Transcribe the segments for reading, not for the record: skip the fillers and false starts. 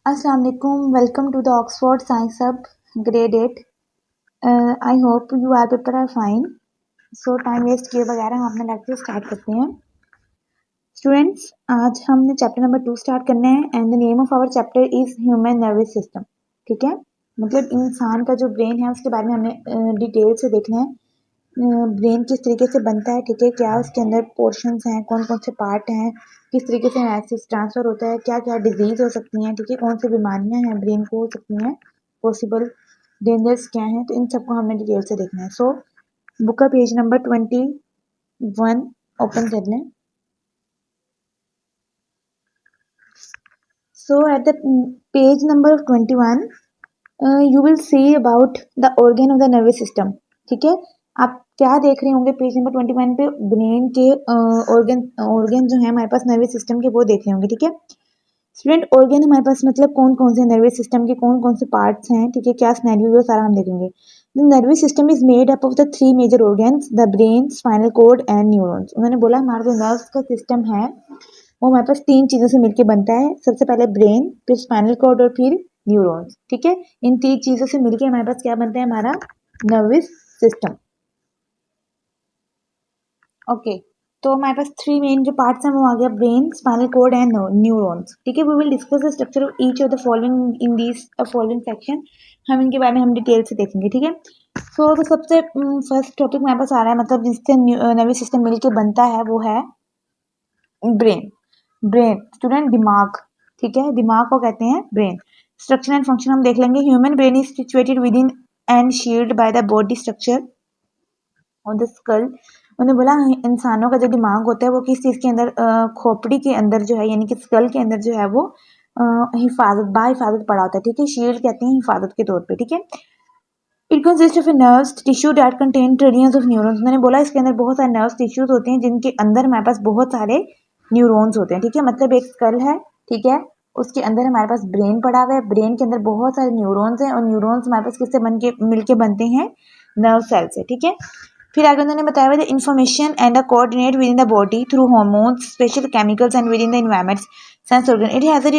अस्सलाम वालेकुम, welcome to the Oxford science hub grade 8। I hope you are people are fine. So time waste किए बगैर हम अपना लेक्चर स्टार्ट करते हैं। स्टूडेंट्स, आज हमने चैप्टर नंबर 2 स्टार्ट करना है and the name of our chapter is human nervous system. ठीक है, मतलब इंसान का जो ब्रेन है उसके बारे में हमने डिटेल से देखना है। ब्रेन किस तरीके से बनता है, ठीक है, क्या उसके अंदर पोर्शंस हैं, कौन कौन से पार्ट हैं, किस तरीके से मैसेज ट्रांसफर होता है, क्या क्या डिजीज हो सकती हैं, ठीक है, कौन सी बीमारियां हैं ब्रेन को हो सकती हैं, पॉसिबल डेंजर्स क्या हैं, तो इन सबको हमने डिटेल से देखना है। सो बुक का पेज नंबर 21 ओपन कर लें। So at the page number of 21, you will see about the organ of the nervous system। ठीक है, आप क्या देख रहे होंगे पेज नंबर 21 पे, ब्रेन के ऑर्गन जो है हमारे पास नर्वस सिस्टम के, वो देख रहे होंगे। ठीक है स्टूडेंट, ऑर्गन हमारे पास मतलब कौन कौन से नर्वस सिस्टम के कौन कौन से पार्ट्स हैं, ठीक है, क्या स्नैरियो सारा हम देखेंगे। The nervous system is made up of the 3 major organs, the brain, spinal cord and neurons. उन्होंने बोला हमारा जो नर्व्स का सिस्टम है वो हमारे पास 3 चीजों से मिलकर बनता है। सबसे पहले ब्रेन, फिर स्पाइनल कॉर्ड और फिर न्यूरॉन्स। ठीक है, इन 3 चीजों से मिलकर हमारे पास क्या बनता है, हमारा नर्वस सिस्टम। ओके, तो हमारे पास 3 मेन जो पार्ट्स हैं वो आ गया brain, spinal cord and neurons. ठीक है, we will discuss the structure of each of the following in this following section. हम इनके बारे में हम डिटेल से देखेंगे। ठीक है, सो तो सबसे फर्स्ट टॉपिक हमारे पास आ रहा है, मतलब जिससे नर्वस सिस्टम मिलकर बनता है वो है ब्रेन। ब्रेन स्टूडेंट दिमाग, ठीक है, दिमाग को कहते हैं ब्रेन। स्ट्रक्चर एंड फंक्शन हम देख लेंगे। Human brain is situated with in and shield by the body structure on the skull. उन्होंने बोला इंसानों का जो दिमाग होता है वो किस चीज़ के अंदर, खोपड़ी के अंदर जो है, यानी कि स्कल के अंदर जो है वो हिफाजत बाहिफाजत पड़ा होता है। ठीक है, शील्ड कहते हैं हिफाजत के तौर पे। ठीक है, it consist of A nerves tissue that contain trillions of neurons. मैंने बोला इसके अंदर बहुत सारे नर्व्स टिश्यूज होते हैं जिनके अंदर हमारे पास बहुत सारे न्यूरॉन्स होते हैं। ठीक है, मतलब एक स्कल है, ठीक है, उसके अंदर हमारे पास ब्रेन पड़ा हुआ है, ब्रेन के अंदर बहुत सारे न्यूरॉन्स हैं और न्यूरॉन्स हमारे पास किससे बन के मिलके बनते हैं, नर्व सेल से। ठीक है, फिर आगे उन्होंने बताया हुआ information and coordinate within the body through hormones, special chemicals and within the environment sense organ. It has a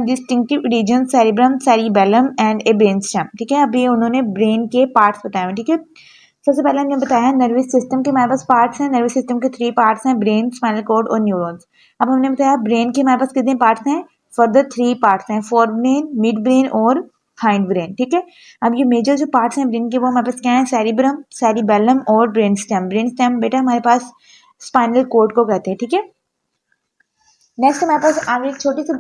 distinctive region cerebrum, cerebellum and a brain stem. ठीक है, अभी उन्होंने ब्रेन के पार्ट्स बताए हैं। ठीक है, सबसे पहले हमने बताया नर्वस सिस्टम के हमारे पास पार्ट्स हैं। नर्वस सिस्टम के 3 पार्ट्स हैं, ब्रेन, स्पाइनल कॉर्ड और न्यूरॉन्स। अब हमने बताया ब्रेन के हमारे पास कितने पार्ट्स हैं, फर्दर 3 पार्ट्स हैं, फोर ब्रेन, मिड ब्रेन और हाइंड ब्रेन। ठीक है, अब ये मेजर जो पार्ट्स हैं ब्रेन के वो हमारे पास क्या है, सेरिब्रम, सेरिबेलम और ब्रेन स्टेम। ब्रेन स्टेम बेटा हमारे पास स्पाइनल कॉर्ड को कहते हैं। ठीक है, नेक्स्ट हमारे पास आगे एक छोटी सी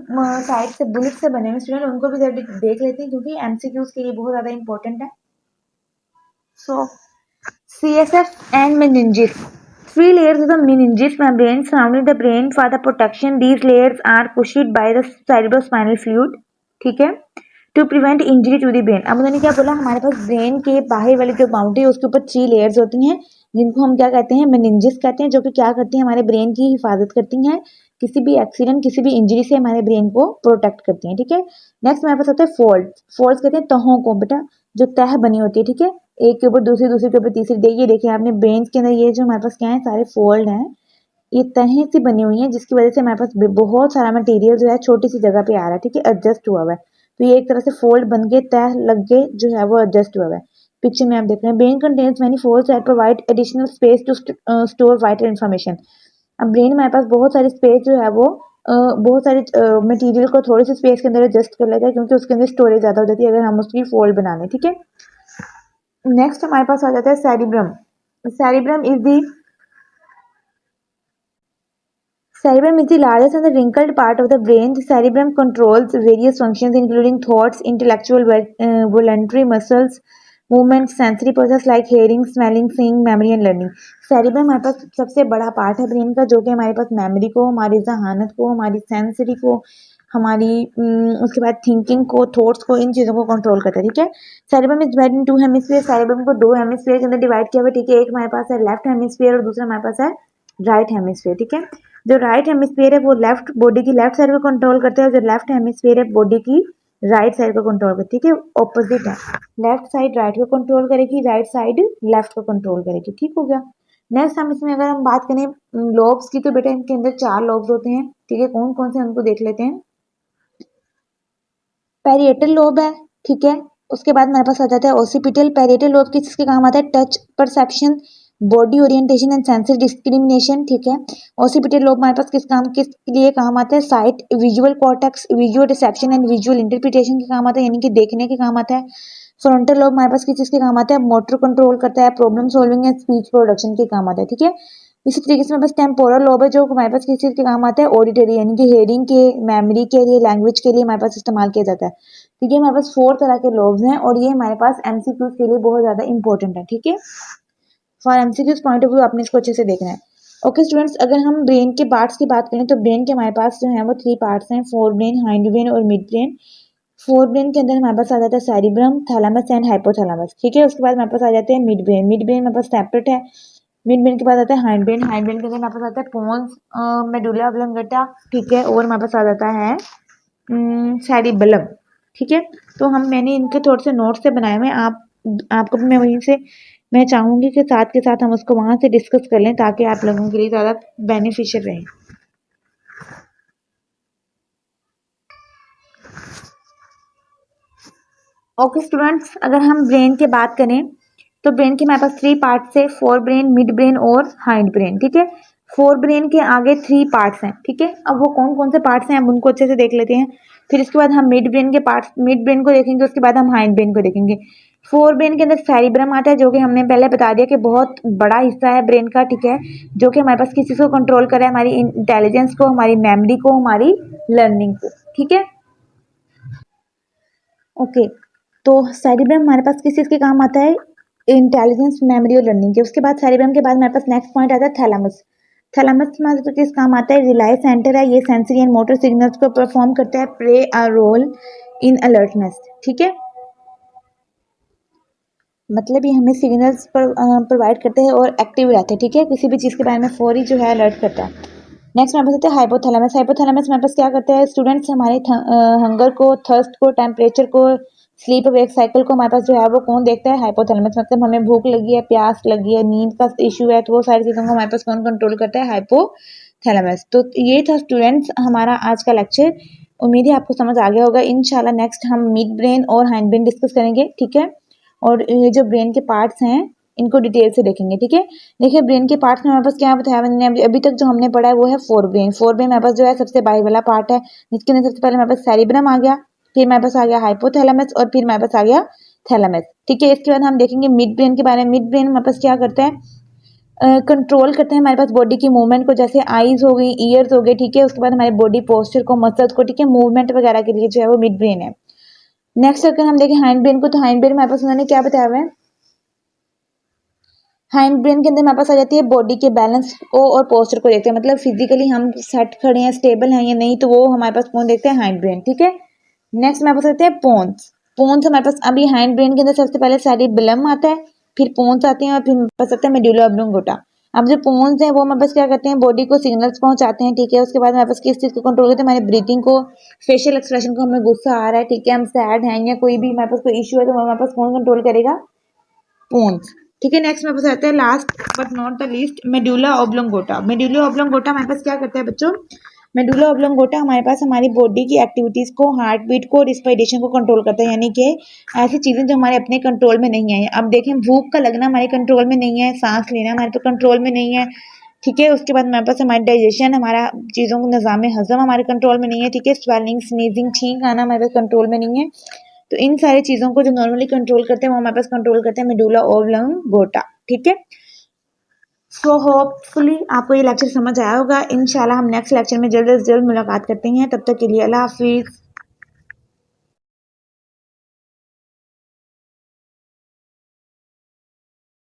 साइड से बुलेट से बने हुए स्टूडेंट, उनको भी देख लेते हैं क्योंकि एमसीक्यूज के लिए बहुत ज्यादा इंपॉर्टेंट है। सो CSF and meninges. 3 layers of the meninges membrane surrounding the brain for the protection. These layers are pushed by the cerebrospinal fluid. ठीक है, to prevent injury to the brain. अब उन्होंने क्या बोला, हमारे पास ब्रेन के बाहर वाली जो बाउंड्री है उसके ऊपर 3 लेयर्स होती हैं जिनको हम क्या कहते हैं, मेनिंजेस कहते हैं, जो कि क्या करती हैं, हमारे ब्रेन की हिफाजत करती हैं, किसी भी एक्सीडेंट किसी भी इंजरी से हमारे ब्रेन को प्रोटेक्ट करती हैं। ठीक है, नेक्स्ट हमारे पास आता है फोल्ड। फोल्ड कहते हैं तहों को बेटा, जो तह बनी होती है। ठीक है, एक के ऊपर दूसरी, दूसरी के ऊपर तीसरी। देखिए देखिए आपने ब्रेन के अंदर ये जो हमारे पास क्या है, सारे फोल्ड हैं, ये तहें सी बनी हुई हैं जिसकी वजह से हमारे पास बहुत सारा मटेरियल जो है छोटी सी जगह पे आ रहा है। ठीक है, एडजस्ट हुआ हुआ है, तो ये एक तरह से फोल्ड बन के तह लग के जो है वो एडजस्ट हुआ हुआ है। पिक्चर में आप देख रहे हैं, brain contains many folds that provide additional space to store vital information. अब ब्रेन हमारे पास बहुत सारी स्पेस जो है वो बहुत सारे मटेरियल को थोड़ी सी स्पेस के अंदर एडजस्ट कर लेता है क्योंकि उसके अंदर स्टोरेज ज़्यादा हो जाती है अगर हम उसकी फोल्ड बना लें। ठीक है, नेक्स्ट हमारे पास आ जाता है cerebrum. Cerebrum is the Cerebrum is the largest and the wrinkled part of the brain. The cerebrum controls various functions including thoughts, intellectual, voluntary muscles, movements, sensory process like hearing, smelling, seeing, memory and learning. Cerebrum हमारे पास सबसे बड़ा part है brain का, जो कि हमारे पास memory को, हमारी जहानत को, हमारी सेंसरी को, हमारी उसके बाद थिंकिंग को, थॉट्स को, इन चीज़ों को कंट्रोल करता है। ठीक है, cerebrum is divided in 2 hemisphere. Cerebrum को 2 हेमिस्फीयर के अंदर डिवाइड किया हुआ है। ठीक है, एक हमारे पास है लेफ्ट हेमिस्फीयर और दूसरा हमारे पास है राइट हेमिस्फीयर। ठीक है, जो राइट हेमिस्फीयर है वो लेफ्ट बॉडी की लेफ्ट साइड को कंट्रोल करता है और जो लेफ्ट हेमिस्फीयर है बॉडी की राइट साइड को कंट्रोल करती है। ठीक है, ऑपोजिट है, लेफ्ट साइड राइट को कंट्रोल करेगी, राइट साइड लेफ्ट को कंट्रोल करेगी। ठीक हो गया, नेक्स्ट हम इसमें अगर हम बात करें लोब्स की, तो बेटा इनके अंदर 4 लोब्स होते हैं। ठीक है, कौन कौन से उनको देख लेते हैं। पैरिएटल लोब है, ठीक है। उसके बाद हमारे पास आ जाता है ओसिपिटल। पैरिएटल लोब किस के काम आता है? Touch perception, body orientation and sensory discrimination, ठीक है। ओसिपिटल लोब हमारे पास किस लिए काम आता है? Site, visual cortex, visual reception and visual interpretation के काम आता है, यानी कि देखने के काम आता है। फ्रंटल लोब हमारे पास किस चीज के काम आता है? मोटर कंट्रोल करता है, problem solving and speech production के काम आता है, ठीक है। इसी तरीके से हमारे पास टेम्पोरल लोब है जो हमारे पास किस चीज के काम आता है? ऑडिटरी, यानी कि हेयरिंग के, मेमोरी के लिए, लैंग्वेज के लिए हमारे पास इस्तेमाल किया जाता है, ठीक है। हमारे पास 4 तरह के लोब्स हैं और ये हमारे पास एमसीक्यूज के लिए बहुत ज्यादा इंपॉर्टेंट है, ठीक है। For MCQs point of view आपने इसको अच्छे से देखना है। ओके स्टूडेंट्स, अगर हम ब्रेन के पार्ट्स की बात करें तो ब्रेन के हमारे पास जो है वो 3 पार्ट्स हैं, फोर ब्रेन, हाइंड ब्रेन और मिड ब्रेन। फोर ब्रेन के अंदर हमारे पास आ जाता है सेरिब्रम, थैलेमस एंड हाइपोथैलेमस, ठीक है। उसके बाद हमारे पास आ जाते हैं मिड ब्रेन। मिड ब्रेन हमारे पास सेपरेट है। मिड ब्रेन के पास आता है हाइंड ब्रेन। हाइंड ब्रेन के अंदर हमारे पास आता है पोन्स, मेडुला ऑब्लोंगेटा, ठीक है। और हमारे पास आ जाता है सेरिबेलम, ठीक है। तो मैंने इनके थोड़े से नोट्स से बनाए हुए हैं, आपको भी मैं वहीं से मैं चाहूंगी कि साथ के साथ हम उसको वहां से डिस्कस कर लें ताकि आप लोगों के लिए ज़्यादा बेनिफिशियल रहे। ओके स्टूडेंट्स, अगर हम ब्रेन की बात करें तो ब्रेन के हमारे पास 3 पार्ट्स है, फोर ब्रेन, मिड ब्रेन और हाइंड ब्रेन, ठीक है। फोर ब्रेन के आगे 3 पार्ट्स हैं, ठीक है। अब वो कौन कौन से पार्ट्स हैं हम उनको अच्छे से देख लेते हैं, फिर इसके बाद हम मिड ब्रेन के पार्ट्स, मिड ब्रेन को देखेंगे, उसके बाद हम हाइंड ब्रेन को देखेंगे। फोर ब्रेन के अंदर सेरिब्रम आता है जो कि हमने पहले बता दिया कि बहुत बड़ा हिस्सा है ब्रेन का, ठीक है, जो कि हमारे पास किस चीज़ को कंट्रोल करे? हमारी इंटेलिजेंस को, हमारी मेमोरी को, हमारी लर्निंग को, ठीक है। ओके, तो सेरिब्रम हमारे पास किस चीज़ के काम आता है? इंटेलिजेंस, मेमोरी और लर्निंग के। उसके बाद सेरिब्रम के बाद हमारे पास नेक्स्ट पॉइंट आता है थैलेमस। थैलेमस हमारे पास किस काम आता है? रिलाई सेंटर है, ये सेंसरी एंड मोटर सिग्नल्स को परफॉर्म करता है, play a role in alertness, ठीक है। मतलब ये हमें सिग्नल्स पर प्रोवाइड करते हैं और एक्टिव रहते हैं, ठीक है, किसी भी चीज़ के बारे में फौरी जो है अलर्ट करता है। नेक्स्ट हमारे पास आते हैं हाइपोथैलेमस। हाइपोथैलेमस हमारे पास क्या करता है स्टूडेंट्स? हमारे हंगर को, थर्स्ट को, टेम्परेचर को, स्लीप वेक साइकिल को हमारे पास जो है वो कौन देखता है? हाइपोथैलेमस। मतलब हमें भूख लगी है, प्यास लगी है, नींद का इशू है, तो वो सारी चीज़ों को हमारे पास कौन कंट्रोल करता है? हाइपोथैलेमस। तो ये था स्टूडेंट्स हमारा आज का लेक्चर। उम्मीद है आपको समझ आ गया होगा। इंशाल्लाह नेक्स्ट हम मिड ब्रेन और हाइंड ब्रेन डिस्कस करेंगे, ठीक है। और ये जो ब्रेन के पार्ट्स हैं इनको डिटेल से देखेंगे, ठीक है। देखिए ब्रेन के पार्ट्स में हमारे पास क्या बताया मैंने अभी तक जो हमने पढ़ा है वो है फोर ब्रेन। फोर ब्रेन हमारे पास जो है सबसे बाहर वाला पार्ट है, जिसके अंदर सबसे पहले हमारे पास सेरिब्रम आ गया, फिर हमारे पास आ गया हाइपोथैलेमस और फिर हमारे पास आ गया थैलेमस, ठीक है। इसके बाद हम देखेंगे मिड ब्रेन के बारे में। मिड ब्रेन हमारे पास क्या करता है? कंट्रोल करते हैं हमारे पास बॉडी की मूवमेंट को, जैसे आईज हो गई, ईयर्स हो गए, ठीक है। उसके बाद हमारे बॉडी पोस्चर को, मसल्स को, ठीक है, मूवमेंट वगैरह के लिए जो है वो मिड ब्रेन है। नेक्स्ट अगर हम देखें हाइंड ब्रेन को, तो हाइंड ब्रेन हमारे पास उन्होंने क्या बताया हुआ है? हाइंड ब्रेन के अंदर हमारे पास आ जाती है बॉडी के बैलेंस को और पोस्चर को देखते हैं, मतलब फिजिकली हम सेट खड़े हैं, स्टेबल हैं या नहीं, तो वो हमारे पास कौन देखते हैं? हाइंड ब्रेन, ठीक है। नेक्स्ट हमारे पास आते हैं पोन्स। पोन्स हमारे पास अभी हाइंड ब्रेन के अंदर सबसे पहले सेरिबेलम आता है, फिर पोन्स आते हैं और फिर हमारे पास आता है मेडुला ऑब्लोंगेटा। अब जो पोन्स हैं वो हमारे पास क्या करते हैं? बॉडी को सिग्नल्स पहुंचाते हैं, ठीक है। उसके बाद हमारे पास किस चीज़ को कंट्रोल करते हैं? हमारे ब्रीथिंग को, फेशियल एक्सप्रेशन को, हमें गुस्सा आ रहा है, ठीक है, हम सैड हैं या कोई भी हमारे पास कोई इशू है तो हमारे पास कौन कंट्रोल करेगा? पोन्स, ठीक है। नेक्स्ट मेरे पास आता है last but not the least medulla oblongata. Medulla oblongata हमारे पास क्या करता है बच्चों? मेडुला ऑब्लोंगेटा हमारे पास हमारी बॉडी की एक्टिविटीज को, हार्ट बीट को, रिस्पिरेशन को कंट्रोल करता है, यानी कि ऐसी चीजें जो हमारे अपने कंट्रोल में नहीं है। अब देखें भूख का लगना हमारे कंट्रोल में नहीं है, सांस लेना हमारे तो कंट्रोल में नहीं है, ठीक है। उसके बाद हमारे पास हमारी डाइजेशन, हमारा चीज़ों को निज़ाम हजम हमारे कंट्रोल में नहीं है, ठीक है। स्वेलिंग, स्नीजिंग, छींक आना हमारे पास कंट्रोल में नहीं है। तो इन सारी चीज़ों को जो नॉर्मली कंट्रोल करते हैं वो हमारे पास कंट्रोल करते हैं मेडुला ऑब्लोंगेटा, ठीक है। सो होपफुली आपको ये लेक्चर समझ आया होगा। इंशाल्लाह हम नेक्स्ट लेक्चर में जल्द से जल्द मुलाकात करते हैं। तब तक के लिए अल्लाह हाफिज़।